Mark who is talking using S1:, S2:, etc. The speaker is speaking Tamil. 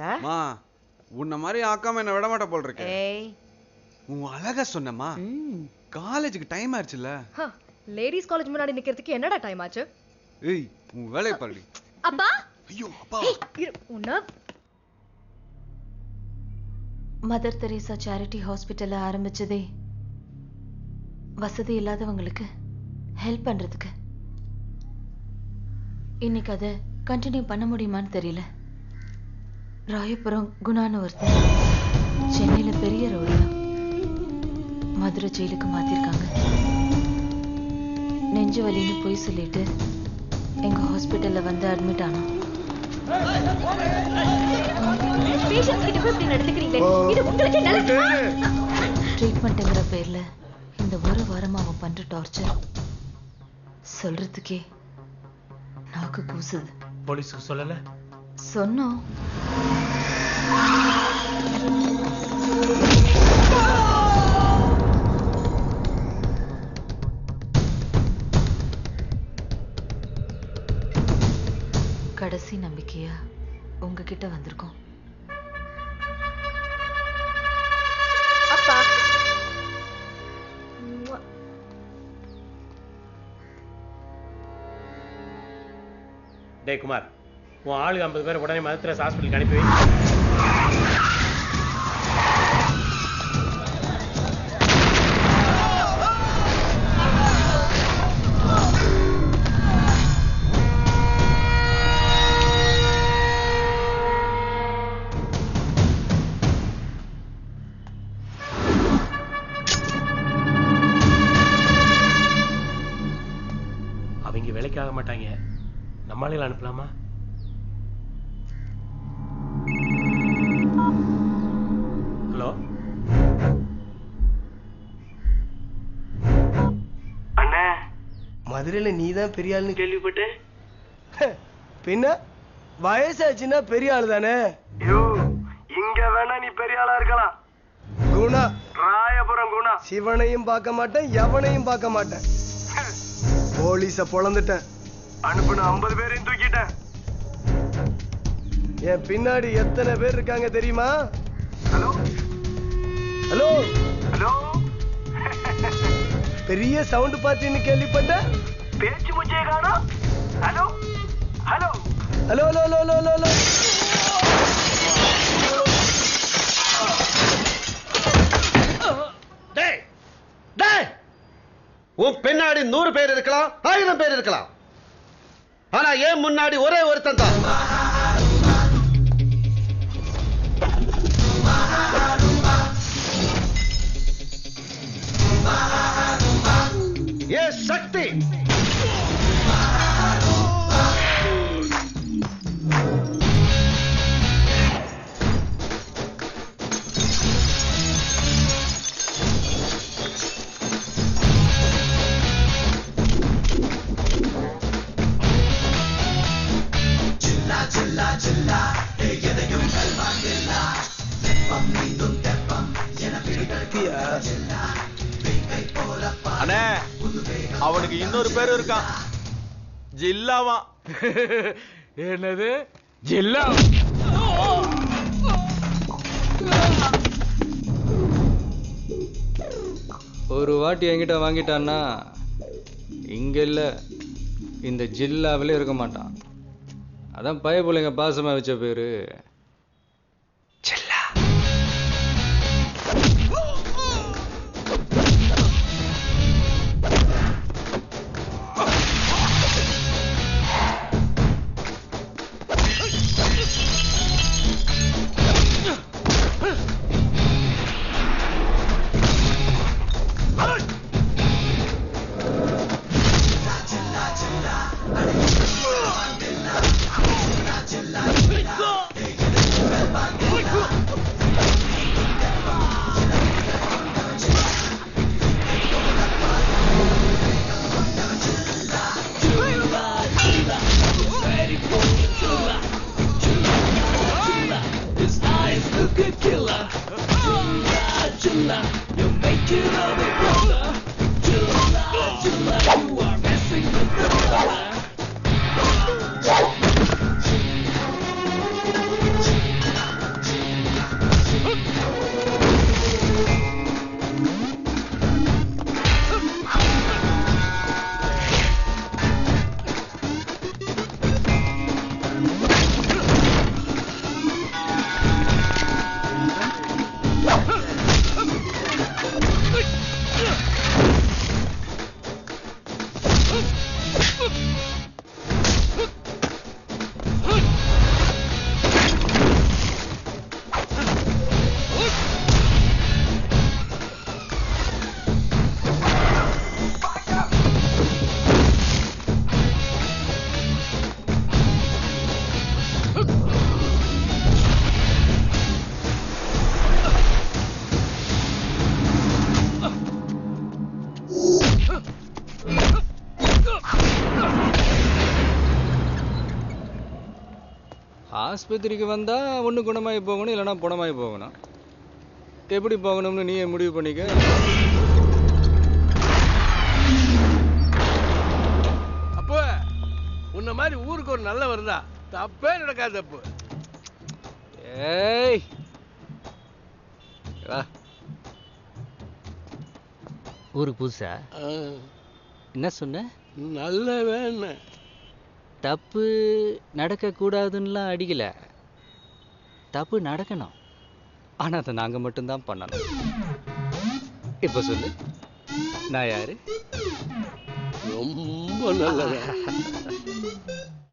S1: போற?
S2: மா உன்ன மாதிரி ஆக்காம என்ன விட மாட்ட போல் இருக்கு.
S1: ஏய்
S2: உன் அழகா சொன்னமா. காலேஜுக்கு டைம் ஆச்சுல.
S1: லேடிஸ் காலேஜ் முன்னாடி நிக்கிறதுக்கு என்னடா டைம் ஆச்சு?
S2: ஏய் உன் வேலைய பாருடி.
S1: அப்பா
S2: ஐயோ அப்பா.
S1: உன்ன
S3: மதர் தெரேசா சேரிட்டி ஹாஸ்பிட்டலை ஆரம்பிச்சதே வசதி இல்லாதவங்களுக்கு ஹெல்ப் பண்றதுக்கு. இன்னைக்கு அதை கண்டினியூ பண்ண முடியுமான்னு தெரியல. ராயபுரம் குணான்னு ஒருத்தர் சென்னையில பெரிய ரவுடியா மதுரை ஜெயிலுக்கு மாத்திருக்காங்க. நெஞ்சு வலின்னு போய் சொல்லிட்டு எங்க ஹாஸ்பிட்டல்ல வந்து அட்மிட் ஆனோம். ட்ரீட்மெண்ட்ங்கிற பேர்ல இந்த ஒரு வாரமா அவன் பண்ற டார்ச்சர் சொல்றதுக்கே நாக்கு கூசுது.
S4: போலீஸுக்கு சொல்லல?
S3: சொன்னோம். கடைசி நம்பிக்கையா உங்ககிட்ட வந்திருக்கோம்.
S1: அப்பா
S4: டே குமார், உன் ஆளுக்கு 50 பேர் உடனே மதுரை ஹாஸ்பிட்டலுக்கு அனுப்பி வை. அவங்க வேலைக்கு ஆக மாட்டாங்க, நம்மளால அனுப்பலாமா? ஹலோ
S5: அண்ணே, மதுரையில நீதான் பெரிய ஆளுன்னு கேள்விப்பட்டேன். பின்ன வயசாச்சுன்னா பெரிய ஆளு தானே. இங்க வேணா நீ பெரிய ஆளா இருக்கலாம். குணா, ராயபுரம் குணா. சிவனையும் பார்க்க மாட்டேன், எவனையும் பார்க்க மாட்டேன். போலீஸ பொழந்துட்டேன், அனுப்புன 50 பேரையும் தூக்கிட்டேன். என் பின்னாடி எத்தனை பேர் இருக்காங்க தெரியுமா? Hello hello hello. பெரிய சவுண்ட் பார்ட்டின்னு கேள்விப்பட்டேன். பேச்சு முச்சே காணோம். Hello hello hello hello hello hello hello.
S6: டேய் டேய், உன் பின்னாடி 100 பேர் இருக்கலாம், 1000 பேர் இருக்கலாம். ஆனா ஏன் முன்னாடி ஒரே ஒருத்தன் தான். ஏ சக்தி.
S2: அண்ணே, அவனுக்கு இன்னொரு பேர் இருக்கான், ஜில்லாவா.
S4: என்னது ஜில்லா?
S7: ஒரு வாட்டி என்கிட்ட வாங்கிட்டான்னா இங்க இல்ல இந்த ஜில்லாவிலே இருக்க மாட்டான். அதான் பயப்புள்ளைங்க பாசமா வச்ச பேரு ஜில்லா. ஆஸ்பத்திரிக்கு வந்தா ஒன்று குணமாகி போகணும், இல்லைன்னா புணமாகி போகணும். எப்படி போகணும்னு நீயே முடிவு பண்ணிக்க.
S8: அப்போ உன்ன மாதிரி ஊருக்கு ஒரு நல்ல வருதா தப்பே நடக்காது. தப்பு.
S7: ஏய் வா. ஊருக்கு புதுசா? என்ன சொன்ன?
S8: நல்ல வேணும்.
S7: தப்பு நடக்கக்கூடாதுன்னெலாம் அடிக்கல. தப்பு நடக்கணும், ஆனால் அதை நாங்கள் மட்டும்தான் பண்ணணும். இப்போ சொல்லு, நான் யாரு?
S8: ரொம்ப நல்ல